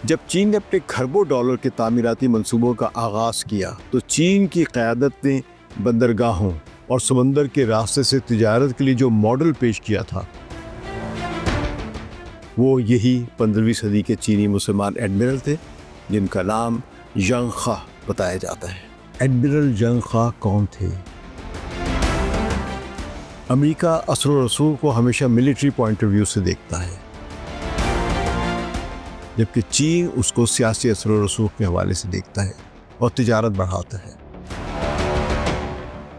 جب چین نے اپنے کھربوں ڈالر کے تعمیراتی منصوبوں کا آغاز کیا تو چین کی قیادت نے بندرگاہوں اور سمندر کے راستے سے تجارت کے لیے جو ماڈل پیش کیا تھا وہ یہی 15ویں صدی کے چینی مسلمان ایڈمرل تھے جن کا نام ینگ خا بتایا جاتا ہے۔ ایڈمرل ینگ خا کون تھے؟ امریکہ اثر و رسوخ کو ہمیشہ ملٹری پوائنٹ آف ویو سے دیکھتا ہے، جبکہ چین اس کو سیاسی اثر و رسوخ کے حوالے سے دیکھتا ہے اور تجارت بڑھاتا ہے۔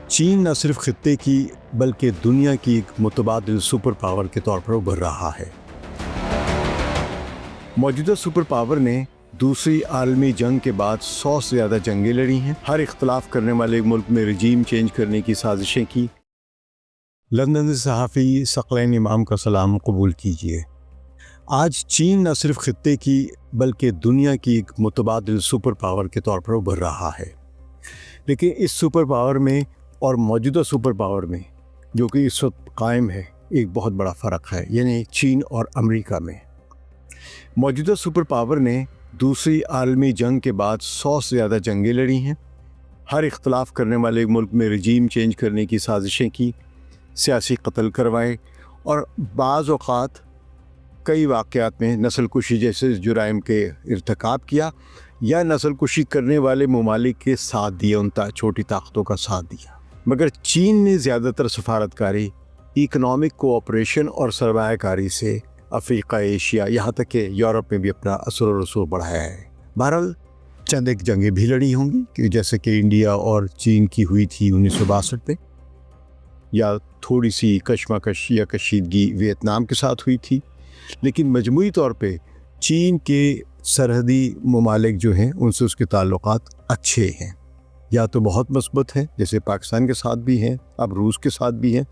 چین نہ صرف خطے کی بلکہ دنیا کی ایک متبادل سپر پاور کے طور پر ابھر رہا ہے۔ موجودہ سپر پاور نے دوسری عالمی جنگ کے بعد 100 سے زیادہ جنگیں لڑی ہیں، ہر اختلاف کرنے والے ملک میں رجیم چینج کرنے کی سازشیں کی۔ لندن سے صحافی ثقلین امام کا سلام قبول کیجیے۔ آج چین نہ صرف خطے کی بلکہ دنیا کی ایک متبادل سپر پاور کے طور پر ابھر رہا ہے، لیکن اس سپر پاور میں اور موجودہ سپر پاور میں جو کہ اس وقت قائم ہے ایک بہت بڑا فرق ہے، یعنی چین اور امریکہ میں۔ موجودہ سپر پاور نے دوسری عالمی جنگ کے بعد 100 سے زیادہ جنگیں لڑی ہیں، ہر اختلاف کرنے والے ملک میں رجیم چینج کرنے کی سازشیں کی، سیاسی قتل کروائے اور بعض اوقات کئی واقعات میں نسل کشی جیسے جرائم کے ارتکاب کیا یا نسل کشی کرنے والے ممالک کے ساتھ دیا، ان چھوٹی طاقتوں کا ساتھ دیا۔ مگر چین نے زیادہ تر سفارتکاری، اکنامک کوآپریشن اور سرمایہ کاری سے افریقہ، ایشیا، یہاں تک کہ یورپ میں بھی اپنا اثر و رسوخ بڑھایا ہے۔ بہرحال چند ایک جنگیں بھی لڑی ہوں گی کہ جیسے کہ انڈیا اور چین کی ہوئی تھی 1962 میں، یا تھوڑی سی کشمکش یا کشیدگی ویتنام کے ساتھ ہوئی تھی، لیکن مجموعی طور پہ چین کے سرحدی ممالک جو ہیں ان سے اس کے تعلقات اچھے ہیں، یا تو بہت مثبت ہیں جیسے پاکستان کے ساتھ بھی ہیں، اب روس کے ساتھ بھی ہیں،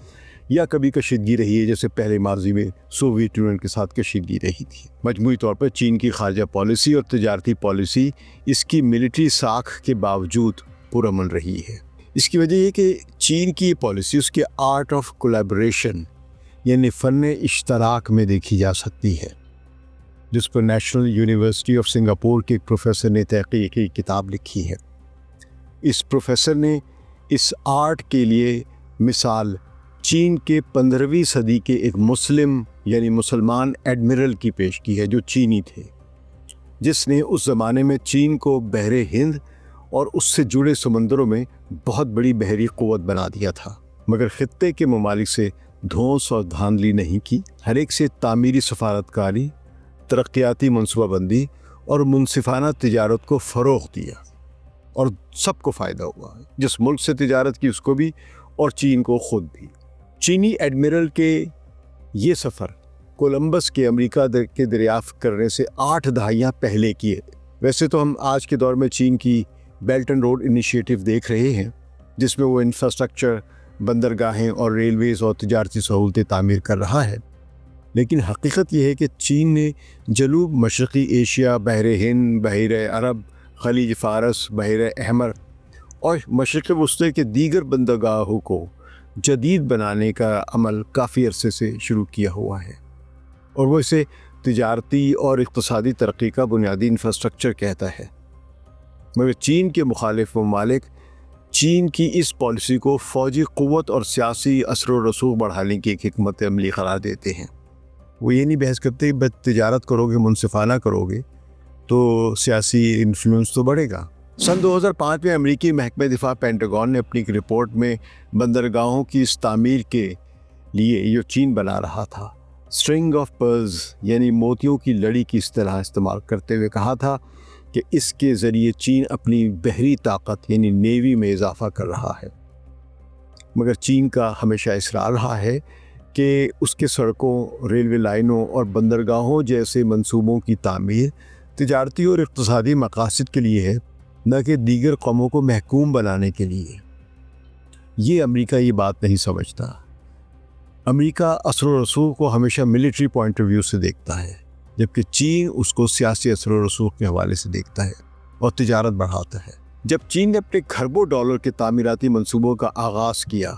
یا کبھی کشیدگی رہی ہے جیسے پہلے ماضی میں سوویت یونین کے ساتھ کشیدگی رہی تھی۔ مجموعی طور پر چین کی خارجہ پالیسی اور تجارتی پالیسی اس کی ملٹری ساکھ کے باوجود پرامن رہی ہے۔ اس کی وجہ یہ کہ چین کی پالیسی اس کے آرٹ آف کولیبریشن یعنی فن اشتراک میں دیکھی جا سکتی ہے، جس پر نیشنل یونیورسٹی آف سنگاپور کے ایک پروفیسر نے تحقیقی کتاب لکھی ہے۔ اس پروفیسر نے اس آرٹ کے لیے مثال چین کے 15ویں صدی کے ایک مسلم یعنی مسلمان ایڈمرل کی پیش کی ہے جو چینی تھے، جس نے اس زمانے میں چین کو بحر ہند اور اس سے جڑے سمندروں میں بہت بڑی بحری قوت بنا دیا تھا، مگر خطے کے ممالک سے دھونس اور دھاندلی نہیں کی، ہر ایک سے تعمیری سفارتکاری، ترقیاتی منصوبہ بندی اور منصفانہ تجارت کو فروغ دیا، اور سب کو فائدہ ہوا، جس ملک سے تجارت کی اس کو بھی اور چین کو خود بھی۔ چینی ایڈمرل کے یہ سفر کولمبس کے امریکہ کے دریافت کرنے سے 8 دہائیاں پہلے کیے تھے۔ ویسے تو ہم آج کے دور میں چین کی بیلٹ اینڈ روڈ انیشیٹو دیکھ رہے ہیں، جس میں وہ انفراسٹرکچر، بندرگاہیں اور ریلویز اور تجارتی سہولتیں تعمیر کر رہا ہے، لیکن حقیقت یہ ہے کہ چین نے جنوب مشرقی ایشیا، بحر ہند، بحیرہ عرب، خلیج فارس، بحیرہ احمر اور مشرق وسطی کے دیگر بندرگاہوں کو جدید بنانے کا عمل کافی عرصے سے شروع کیا ہوا ہے، اور وہ اسے تجارتی اور اقتصادی ترقی کا بنیادی انفراسٹرکچر کہتا ہے۔ مگر چین کے مخالف ممالک چین کی اس پالیسی کو فوجی قوت اور سیاسی اثر و رسوخ بڑھانے کی ایک حکمت عملی قرار دیتے ہیں۔ وہ یہ نہیں بحث کرتے بس تجارت کرو گے، منصفانہ کرو گے تو سیاسی انفلوئنس تو بڑھے گا۔ سن 2005 میں امریکی محکمہ دفاع پینٹاگون نے اپنی ایک رپورٹ میں بندرگاہوں کی اس تعمیر کے لیے جو چین بنا رہا تھا، اسٹرنگ آف پرلز یعنی موتیوں کی لڑی کی اصطلاح استعمال کرتے ہوئے کہا تھا کہ اس کے ذریعے چین اپنی بحری طاقت یعنی نیوی میں اضافہ کر رہا ہے۔ مگر چین کا ہمیشہ اصرار رہا ہے کہ اس کے سڑکوں، ریلوے لائنوں اور بندرگاہوں جیسے منصوبوں کی تعمیر تجارتی اور اقتصادی مقاصد کے لیے ہے، نہ کہ دیگر قوموں کو محکوم بنانے کے لیے۔ یہ امریکہ یہ بات نہیں سمجھتا۔ امریکہ اثر و رسوخ کو ہمیشہ ملٹری پوائنٹ آف ویو سے دیکھتا ہے، جبکہ چین اس کو سیاسی اثر و رسوخ کے حوالے سے دیکھتا ہے اور تجارت بڑھاتا ہے۔ جب چین نے اپنے کھربوں ڈالر کے تعمیراتی منصوبوں کا آغاز کیا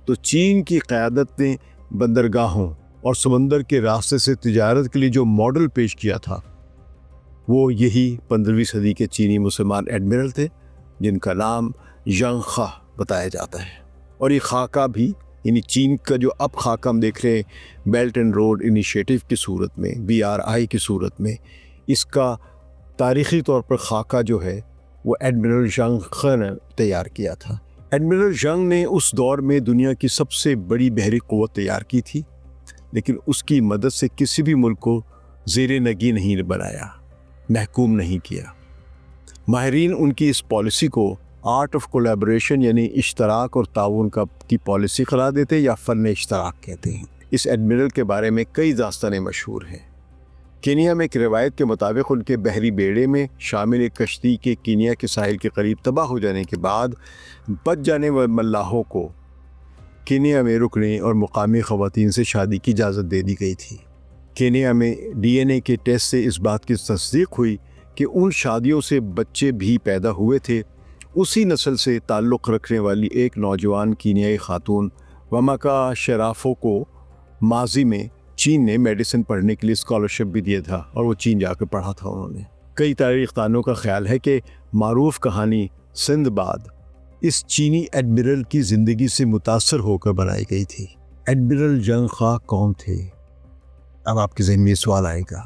تو چین کی قیادت نے بندرگاہوں اور سمندر کے راستے سے تجارت کے لیے جو ماڈل پیش کیا تھا وہ یہی 15ویں صدی کے چینی مسلمان ایڈمرل تھے جن کا نام ینگ خا بتایا جاتا ہے۔ اور یہ خاکہ بھی، یعنی چین کا جو اب خاکہ ہم دیکھ رہے ہیں بیلٹ اینڈ روڈ انیشیٹو کی صورت میں، BRI کی صورت میں، اس کا تاریخی طور پر خاکہ جو ہے وہ ایڈمرل ینگ خا نے تیار کیا تھا۔ ایڈمرل ینگ نے اس دور میں دنیا کی سب سے بڑی بحری قوت تیار کی تھی، لیکن اس کی مدد سے کسی بھی ملک کو زیر نگی نہیں بنایا، محکوم نہیں کیا۔ ماہرین ان کی اس پالیسی کو آرٹ آف کولیبریشن یعنی اشتراک اور تعاون کی پالیسی قرار دیتے یا فن اشتراک کہتے ہیں۔ اس ایڈمرل کے بارے میں کئی داستانیں مشہور ہیں۔ کینیا میں ایک روایت کے مطابق ان کے بحری بیڑے میں شامل ایک کشتی کے کینیا کے ساحل کے قریب تباہ ہو جانے کے بعد بچ جانے والے ملاحوں کو کینیا میں رکنے اور مقامی خواتین سے شادی کی اجازت دے دی گئی تھی۔ کینیا میں DNA کے ٹیسٹ سے اس بات کی تصدیق ہوئی کہ ان شادیوں سے بچے بھی پیدا ہوئے تھے۔ اسی نسل سے تعلق رکھنے والی ایک نوجوان کینیائی خاتون وماکا شرافو کو ماضی میں چین نے میڈیسن پڑھنے کے لیے اسکالرشپ بھی دیا تھا اور وہ چین جا کے پڑھا تھا انہوں نے۔ کئی تاریخ دانوں کا خیال ہے کہ معروف کہانی سندباد اس چینی ایڈمرل کی زندگی سے متاثر ہو کر بنائی گئی تھی۔ ایڈمرل ینگ خا کون تھے؟ اب آپ کے ذہن میں یہ سوال آئے گا۔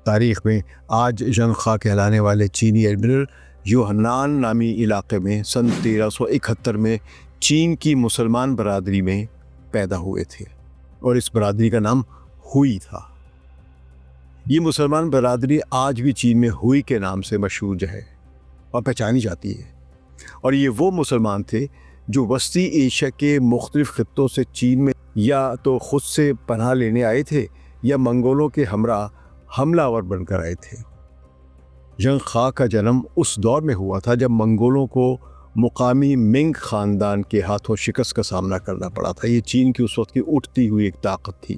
تاریخ میں آج ینگ خا کہلانے والے چینی ایڈمرل یوہنان نامی علاقے میں سن 1371 میں چین کی مسلمان برادری میں پیدا ہوئے تھے اور اس برادری کا نام ہوئی تھا۔ یہ مسلمان برادری آج بھی چین میں ہوئی کے نام سے مشہور ہے اور پہچانی جاتی ہے، اور یہ وہ مسلمان تھے جو وسطی ایشیا کے مختلف خطوں سے چین میں یا تو خود سے پناہ لینے آئے تھے یا منگولوں کے ہمراہ حملہ آور بن کر آئے تھے۔ ینگ خا کا جنم اس دور میں ہوا تھا جب منگولوں کو مقامی منگ خاندان کے ہاتھوں شکست کا سامنا کرنا پڑا تھا۔ یہ چین کی اس وقت کی اٹھتی ہوئی ایک طاقت تھی،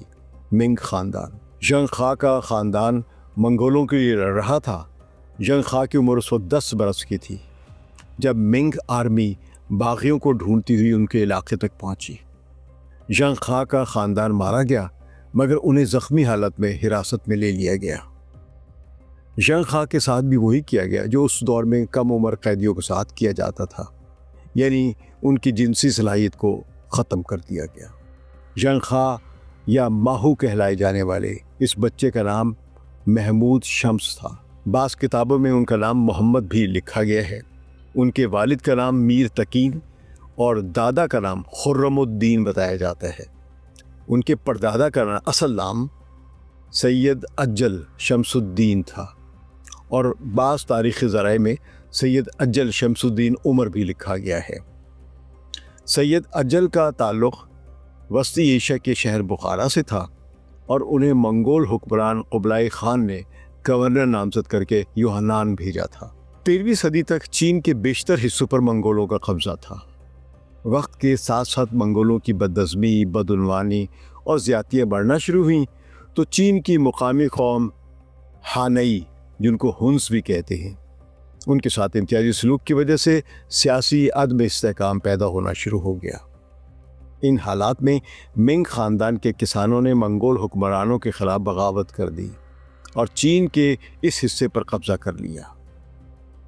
منگ خاندان۔ ینگ خا کا خاندان منگولوں کے لیے لڑ رہا تھا۔ ینگ خا کی عمر اس وقت 10 برس کی تھی جب منگ آرمی باغیوں کو ڈھونڈتی ہوئی ان کے علاقے تک پہنچی۔ ینگ خا کا خاندان مارا گیا، مگر انہیں زخمی حالت میں حراست میں لے لیا گیا۔ ینگ خا کے ساتھ بھی وہی کیا گیا جو اس دور میں کم عمر قیدیوں کے ساتھ کیا جاتا تھا، یعنی ان کی جنسی صلاحیت کو ختم کر دیا گیا۔ ینگ خا یا ماہو کہلائے جانے والے اس بچے کا نام محمود شمس تھا۔ بعض کتابوں میں ان کا نام محمد بھی لکھا گیا ہے۔ ان کے والد کا نام میر تقین اور دادا کا نام خرم الدین بتایا جاتا ہے۔ ان کے پردادا کا اصل نام سید اجل شمس الدین تھا، اور بعض تاریخی ذرائع میں سید اجل شمس الدین عمر بھی لکھا گیا ہے۔ سید اجل کا تعلق وسطی ایشیا کے شہر بخارا سے تھا، اور انہیں منگول حکمران قبلائی خان نے گورنر نامزد کر کے یوہنان بھیجا تھا۔ 13ویں صدی تک چین کے بیشتر حصوں پر منگولوں کا قبضہ تھا۔ وقت کے ساتھ ساتھ منگولوں کی بدعزمی، بدعنوانی اور زیادتیاں بڑھنا شروع ہوئیں تو چین کی مقامی قوم ہانئی، جن کو ہنس بھی کہتے ہیں، ان کے ساتھ امتیازی سلوک کی وجہ سے سیاسی عدم استحکام پیدا ہونا شروع ہو گیا۔ ان حالات میں منگ خاندان کے کسانوں نے منگول حکمرانوں کے خلاف بغاوت کر دی اور چین کے اس حصے پر قبضہ کر لیا۔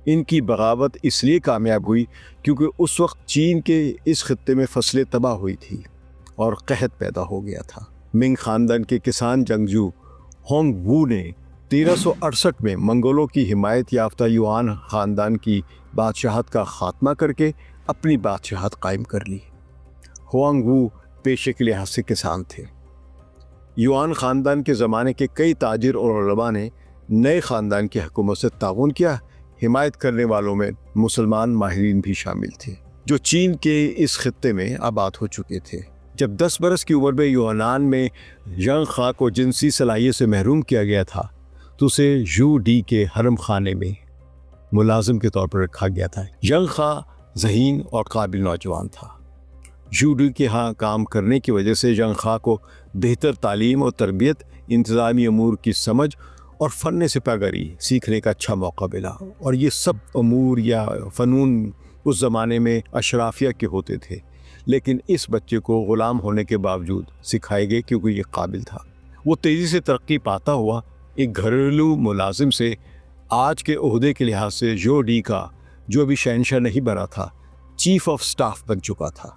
ان کی بغاوت اس لیے کامیاب ہوئی کیونکہ اس وقت چین کے اس خطے میں فصلیں تباہ ہوئی تھی اور قحط پیدا ہو گیا تھا۔ منگ خاندان کے کسان جنگجو ہونگ وو نے 1368 میں منگولوں کی حمایت یافتہ یوان خاندان کی بادشاہت کا خاتمہ کر کے اپنی بادشاہت قائم کر لی۔ ہوانگ وو پیشے کے لحاظ سے کسان تھے۔ یوان خاندان کے زمانے کے کئی تاجر اور علماء نے نئے خاندان کی حکومت سے تعاون کیا۔ حمایت کرنے والوں میں مسلمان ماہرین بھی شامل تھے جو چین کے اس خطے میں آباد ہو چکے تھے۔ جب 10 برس کی عمر میں یونان میں ینگ خا کو جنسی صلاحیت سے محروم کیا گیا تھا تو اسے یو ڈی کے حرم خانے میں ملازم کے طور پر رکھا گیا تھا۔ ینگ خا ذہین اور قابل نوجوان تھا۔ یو ڈی کے ہاں کام کرنے کی وجہ سے ینگ خا کو بہتر تعلیم اور تربیت، انتظامی امور کی سمجھ اور فن سپہ گری سیکھنے کا اچھا موقع ملا، اور یہ سب امور یا فنون اس زمانے میں اشرافیہ کے ہوتے تھے، لیکن اس بچے کو غلام ہونے کے باوجود سکھائے گئے کیونکہ یہ قابل تھا۔ وہ تیزی سے ترقی پاتا ہوا ایک گھریلو ملازم سے آج کے عہدے کے لحاظ سے زھو ڈی کا جو ابھی شہنشاہ نہیں بنا تھا چیف آف سٹاف بن چکا تھا۔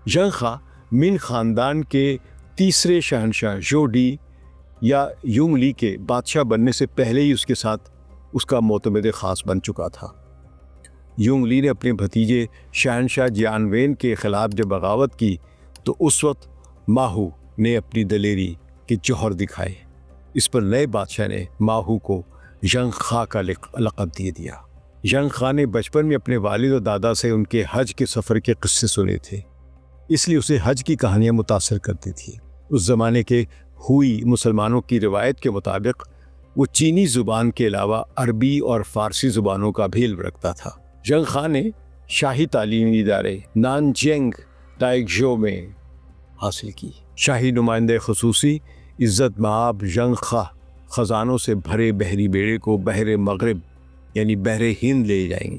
زھنگ خان مین خاندان کے تیسرے شہنشاہ زھو ڈی یا یونگ لی کے بادشاہ بننے سے پہلے ہی اس کے ساتھ اس کا معتمد خاص بن چکا تھا۔ یونگ لی نے اپنے بھتیجے شہنشاہ جیان وین کے خلاف جب بغاوت کی تو اس وقت ماہو نے اپنی دلیری کے جوہر دکھائے۔ اس پر نئے بادشاہ نے ماہو کو زھنگ خان کا لقب دے دیا۔ زھنگ خان نے بچپن میں اپنے والد و دادا سے ان کے حج کے سفر کے قصے سنے تھے، اس لیے اسے حج کی کہانیاں متاثر کرتی تھی۔ اس زمانے کے ہوئی مسلمانوں کی روایت کے مطابق وہ چینی زبان کے علاوہ عربی اور فارسی زبانوں کا بھی علم رکھتا تھا۔ زھنگ خان نے شاہی تعلیمی ادارے نانجینگ تائیکژو میں حاصل کی۔ شاہی نمائندہ خصوصی عزت مآب زھنگ خان خزانوں سے بھرے بحری بیڑے کو بحر مغرب یعنی بحر ہند لے جائیں گے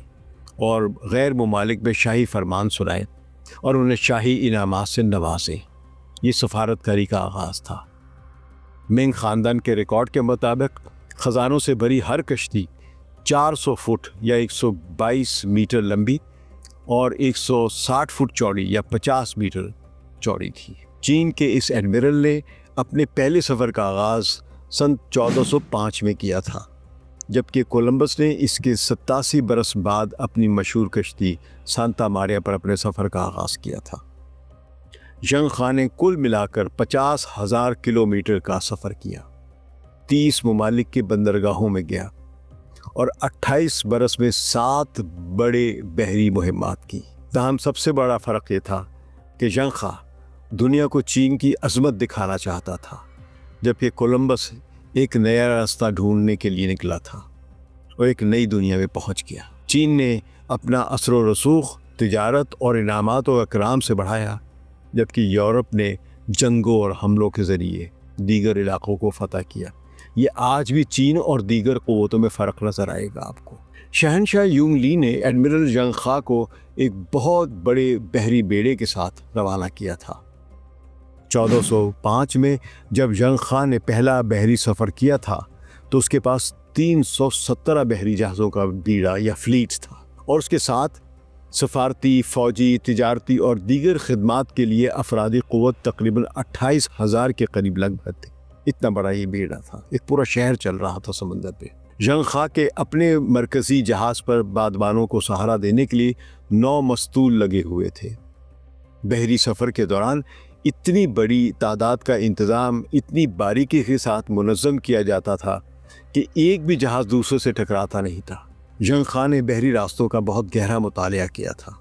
اور غیر ممالک میں شاہی فرمان سنائے اور انہیں شاہی انعامات سے نوازے۔ یہ سفارتکاری کا آغاز تھا۔ منگ خاندان کے ریکارڈ کے مطابق خزانوں سے بھری ہر کشتی 400 فٹ یا 122 میٹر لمبی اور 160 فٹ چوڑی یا 50 میٹر چوڑی تھی۔ چین کے اس ایڈمرل نے اپنے پہلے سفر کا آغاز سن 1405 میں کیا تھا، جبکہ کولمبس نے اس کے 87 برس بعد اپنی مشہور کشتی سانتا ماریا پر اپنے سفر کا آغاز کیا تھا۔ زھنگ خان نے کل ملا کر 50,000 کلومیٹر کا سفر کیا، 30 ممالک کے بندرگاہوں میں گیا اور 28 برس میں 7 بڑے بحری مہمات کی۔ تاہم سب سے بڑا فرق یہ تھا کہ زھنگ خان دنیا کو چین کی عظمت دکھانا چاہتا تھا، جبکہ کولمبس ایک نیا راستہ ڈھونڈنے کے لیے نکلا تھا اور ایک نئی دنیا میں پہنچ گیا۔ چین نے اپنا اثر و رسوخ تجارت اور انعامات و اکرام سے بڑھایا، جبکہ یورپ نے جنگوں اور حملوں کے ذریعے دیگر علاقوں کو فتح کیا۔ یہ آج بھی چین اور دیگر قوتوں میں فرق نظر آئے گا آپ کو۔ شہنشاہ یونگ لی نے ایڈمرل زھنگ خان کو ایک بہت بڑے بحری بیڑے کے ساتھ روانہ کیا تھا۔ 1405 میں جب زھنگ خان نے پہلا بحری سفر کیا تھا تو اس کے پاس 317 بحری جہازوں کا بیڑا یا فلیٹ تھا اور اس کے ساتھ سفارتی، فوجی، تجارتی اور دیگر خدمات کے لیے افرادی قوت تقریباً 28,000 کے قریب لگ بھگ تھے۔ اتنا بڑا یہ بیڑا تھا، ایک پورا شہر چل رہا تھا سمندر پہ۔ زھنگ خان کے اپنے مرکزی جہاز پر بادبانوں کو سہارا دینے کے لیے 9 مستول لگے ہوئے تھے۔ بحری سفر کے دوران اتنی بڑی تعداد کا انتظام اتنی باریکی کے ساتھ منظم کیا جاتا تھا کہ ایک بھی جہاز دوسرے سے ٹکراتا نہیں تھا۔ زھنگ خان نے بحری راستوں کا بہت گہرا مطالعہ کیا تھا۔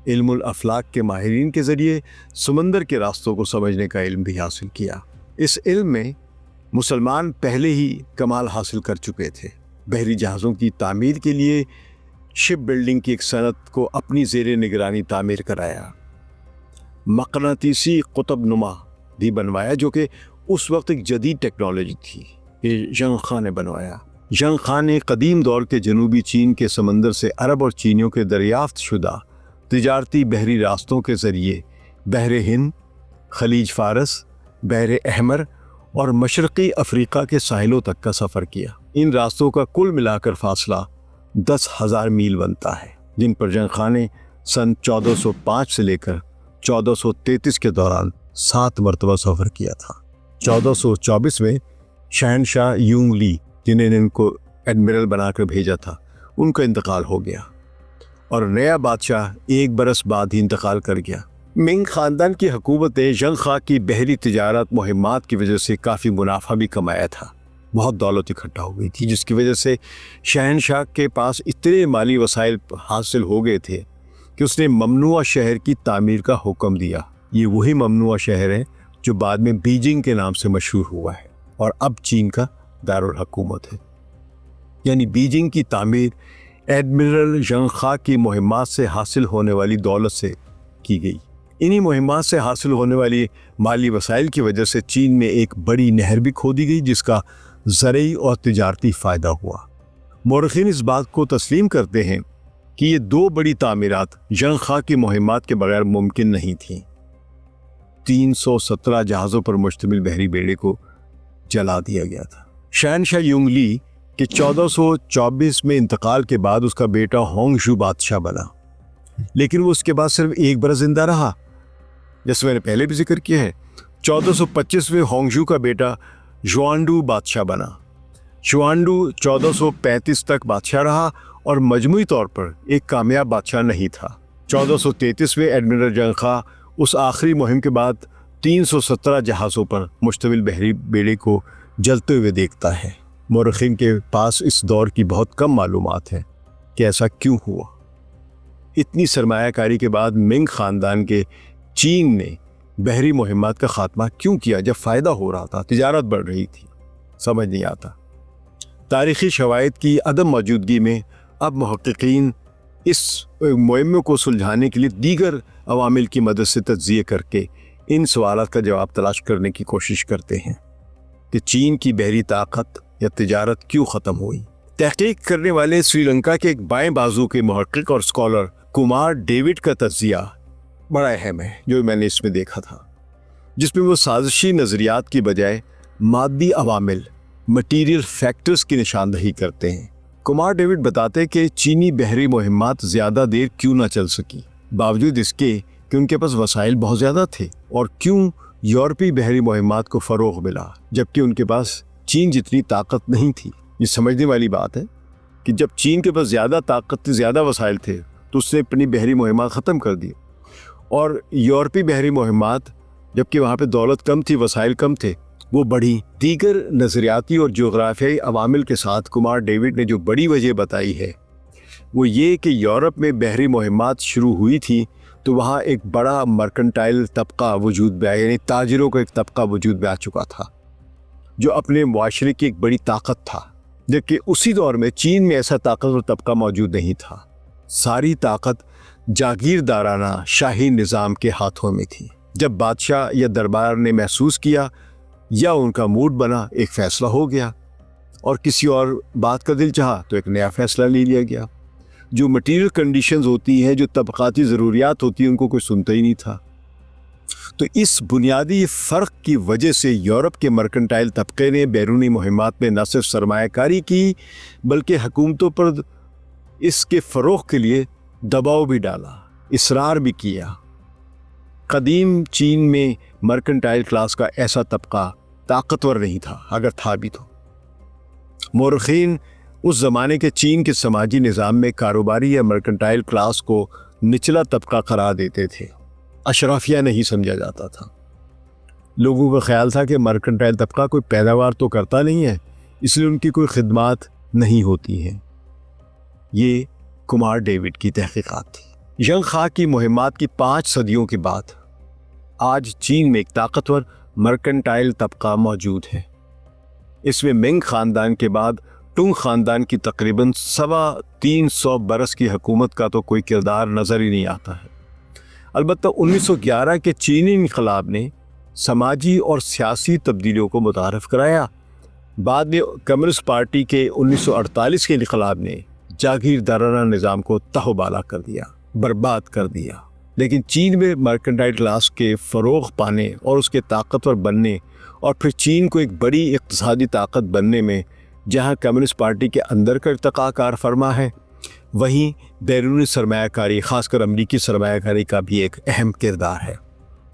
علم الافلاک کے ماہرین کے ذریعے سمندر کے راستوں کو سمجھنے کا علم بھی حاصل کیا۔ اس علم میں مسلمان پہلے ہی کمال حاصل کر چکے تھے۔ بحری جہازوں کی تعمیر کے لیے شپ بلڈنگ کی ایک صنعت کو اپنی زیر نگرانی تعمیر کرایا۔ مقناطیسی قطب نما بھی بنوایا، جو کہ اس وقت ایک جدید ٹیکنالوجی تھی کہ زھنگ خان نے بنوایا۔ زھنگ خان نے قدیم دور کے جنوبی چین کے سمندر سے عرب اور چینیوں کے دریافت شدہ تجارتی بحری راستوں کے ذریعے بحر ہند، خلیج فارس، بحر احمر اور مشرقی افریقہ کے ساحلوں تک کا سفر کیا۔ ان راستوں کا کل ملا کر فاصلہ 10,000 میل بنتا ہے، جن پر زھنگ خان نے سن 1405 سے لے کر 1433 کے دوران 7 مرتبہ سفر کیا تھا۔ 1424 میں شہنشاہ یونگ لی، جنہیں ان کو ایڈمرل بنا کر بھیجا تھا، ان کا انتقال ہو گیا اور نیا بادشاہ 1 برس بعد ہی انتقال کر گیا۔ منگ خاندان کی حکومت نے زھنگ خان کی بحری تجارت مہمات کی وجہ سے کافی منافع بھی کمایا تھا۔ بہت دولت اکٹھا ہو گئی تھی، جس کی وجہ سے شہنشاہ کے پاس اتنے مالی وسائل حاصل ہو گئے تھے کہ اس نے ممنوعہ شہر کی تعمیر کا حکم دیا۔ یہ وہی ممنوعہ شہر ہے جو بعد میں بیجنگ کے نام سے مشہور ہوا ہے اور اب چین کا دارالحکومت ہے۔ یعنی بیجنگ کی تعمیر ایڈمرل زھنگ خان کی مہمات سے حاصل ہونے والی دولت سے کی گئی۔ انہی مہمات سے حاصل ہونے والی مالی وسائل کی وجہ سے چین میں ایک بڑی نہر بھی کھودی گئی، جس کا زرعی اور تجارتی فائدہ ہوا۔ مورخین اس بات کو تسلیم کرتے ہیں کہ یہ 2 بڑی تعمیرات زھنگ خان کی مہمات کے بغیر ممکن نہیں تھیں۔ 317 جہازوں پر مشتمل بحری بیڑے کو جلا دیا گیا تھا۔ شہنشاہ یونگ لی کہ 1424 میں انتقال کے بعد اس کا بیٹا ہونگ شو بادشاہ بنا، لیکن وہ اس کے بعد صرف ایک برس زندہ رہا۔ جیسے میں نے پہلے بھی ذکر کیا ہے، 1425 میں ہونگ شو کا بیٹا ژوانڈو بادشاہ بنا۔ ژوانڈو 1435 تک بادشاہ رہا اور مجموعی طور پر ایک کامیاب بادشاہ نہیں تھا۔ 1433 میں ایڈمرل جنگ خواہ اس آخری مہم کے بعد 317 جہازوں پر مشتمل بحری بیڑے کو جلتے ہوئے دیکھتا ہے۔ مورخین کے پاس اس دور کی بہت کم معلومات ہیں کہ ایسا کیوں ہوا۔ اتنی سرمایہ کاری کے بعد منگ خاندان کے چین نے بحری مہمات کا خاتمہ کیوں کیا جب فائدہ ہو رہا تھا، تجارت بڑھ رہی تھی؟ سمجھ نہیں آتا۔ تاریخی شواہد کی عدم موجودگی میں اب محققین اس مہمے کو سلجھانے کے لیے دیگر عوامل کی مدد سے تجزیہ کر کے ان سوالات کا جواب تلاش کرنے کی کوشش کرتے ہیں کہ چین کی بحری طاقت یا تجارت کیوں ختم ہوئی۔ تحقیق کرنے والے سری لنکا کے ایک بائیں بازو کے محقق اور اسکالر کمار ڈیوڈ کا تجزیہ بڑا اہم ہے جو میں نے اس میں دیکھا تھا، جس میں وہ سازشی نظریات کی بجائے مادی عوامل مٹیریل فیکٹرز کی نشاندہی کرتے ہیں۔ کمار ڈیوڈ بتاتے ہیں کہ چینی بحری مہمات زیادہ دیر کیوں نہ چل سکی، باوجود اس کے کہ ان کے پاس وسائل بہت زیادہ تھے، اور کیوں یورپی بحری مہمات کو فروغ ملا جبکہ ان کے پاس چین جتنی طاقت نہیں تھی۔ یہ سمجھنے والی بات ہے کہ جب چین کے پاس زیادہ طاقت تھی، زیادہ وسائل تھے، تو اس نے اپنی بحری مہمات ختم کر دی، اور یورپی بحری مہمات جبکہ وہاں پہ دولت کم تھی، وسائل کم تھے، وہ بڑھی۔ دیگر نظریاتی اور جغرافیائی عوامل کے ساتھ کمار ڈیوڈ نے جو بڑی وجہ بتائی ہے وہ یہ کہ یورپ میں بحری مہمات شروع ہوئی تھی تو وہاں ایک بڑا مرکنٹائل طبقہ وجود میں آیا، یعنی تاجروں کا ایک طبقہ وجود میں آ چکا تھا جو اپنے معاشرے کی ایک بڑی طاقت تھا، جبکہ اسی دور میں چین میں ایسا طاقتور طبقہ موجود نہیں تھا۔ ساری طاقت جاگیردارانہ شاہی نظام کے ہاتھوں میں تھی۔ جب بادشاہ یا دربار نے محسوس کیا یا ان کا موڈ بنا، ایک فیصلہ ہو گیا، اور کسی اور بات کا دل چاہا تو ایک نیا فیصلہ لے لیا گیا۔ جو مٹیریل کنڈیشنز ہوتی ہیں، جو طبقاتی ضروریات ہوتی ہیں، ان کو کوئی سنتا ہی نہیں تھا۔ تو اس بنیادی فرق کی وجہ سے یورپ کے مرکنٹائل طبقے نے بیرونی مہمات میں نہ صرف سرمایہ کاری کی بلکہ حکومتوں پر اس کے فروغ کے لیے دباؤ بھی ڈالا، اصرار بھی کیا۔ قدیم چین میں مرکنٹائل کلاس کا ایسا طبقہ طاقتور نہیں تھا، اگر تھا بھی تو۔ مورخین اس زمانے کے چین کے سماجی نظام میں کاروباری یا مرکنٹائل کلاس کو نچلا طبقہ قرار دیتے تھے، اشرافیہ نہیں سمجھا جاتا تھا۔ لوگوں کا خیال تھا کہ مرکنٹائل طبقہ کوئی پیداوار تو کرتا نہیں ہے، اس لیے ان کی کوئی خدمات نہیں ہوتی ہیں۔ یہ کمار ڈیوڈ کی تحقیقات تھی۔ ینگ خواہ کی مہمات کی 5 صدیوں کے بعد آج چین میں ایک طاقتور مرکنٹائل طبقہ موجود ہے۔ اس میں منگ خاندان کے بعد ٹنگ خاندان کی تقریباً 350 برس کی حکومت کا تو کوئی کردار نظر ہی نہیں آتا ہے۔ البتہ 1911 کے چینی انقلاب نے سماجی اور سیاسی تبدیلیوں کو متعارف کرایا۔ بعد میں کمیونسٹ پارٹی کے 1948 کے انقلاب نے جاگیردارانہ نظام کو تہو بالا کر دیا، برباد کر دیا۔ لیکن چین میں مرکنٹائل کلاس کے فروغ پانے اور اس کے طاقتور بننے اور پھر چین کو ایک بڑی اقتصادی طاقت بننے میں جہاں کمیونسٹ پارٹی کے اندر کا ارتقاء کار فرما ہے، وہیں بیرونی سرمایہ کاری، خاص کر امریکی سرمایہ کاری کا بھی ایک اہم کردار ہے،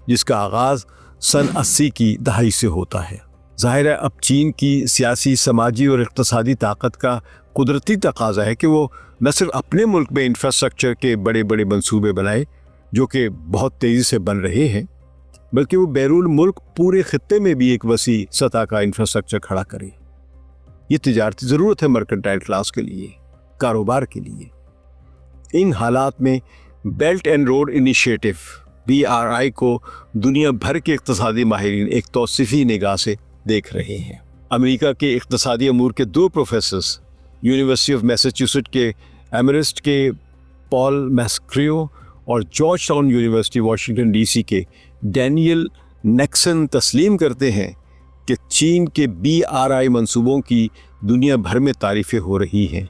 جس کا آغاز سن 80 کی دہائی سے ہوتا ہے۔ ظاہر ہے اب چین کی سیاسی، سماجی اور اقتصادی طاقت کا قدرتی تقاضا ہے کہ وہ نہ صرف اپنے ملک میں انفراسٹرکچر کے بڑے بڑے منصوبے بنائے جو کہ بہت تیزی سے بن رہے ہیں، بلکہ وہ بیرون ملک پورے خطے میں بھی ایک وسیع سطح کا انفراسٹرکچر کھڑا کرے۔ یہ تجارتی ضرورت ہے مرکنٹائل کلاس کے لیے، کاروبار کے لیے۔ ان حالات میں belt and road initiative BRI کو دنیا بھر کے اقتصادی ماہرین ایک توصیفی نگاہ سے دیکھ رہے ہیں۔ امریکہ کے اقتصادی امور کے 2 پروفیسرز، یونیورسٹی آف میساچیوسٹ کے ایمرسٹ کے پال میسکریو اور George town university Washington DC کے ڈینیل نیکسن تسلیم کرتے ہیں کہ چین کے BRI منصوبوں کی دنیا بھر میں تعریفیں ہو رہی ہیں۔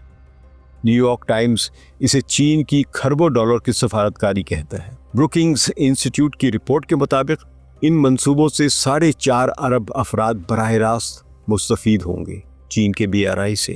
نیو یارک ٹائمز اسے چین کی کھربوں ڈالر کی سفارتکاری کہتا ہے۔ بروکنگز انسٹیٹیوٹ کی رپورٹ کے مطابق ان منصوبوں سے 4.5 ارب افراد براہ راست مستفید ہوں گے چین کے BRI سے۔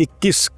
21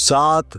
7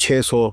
600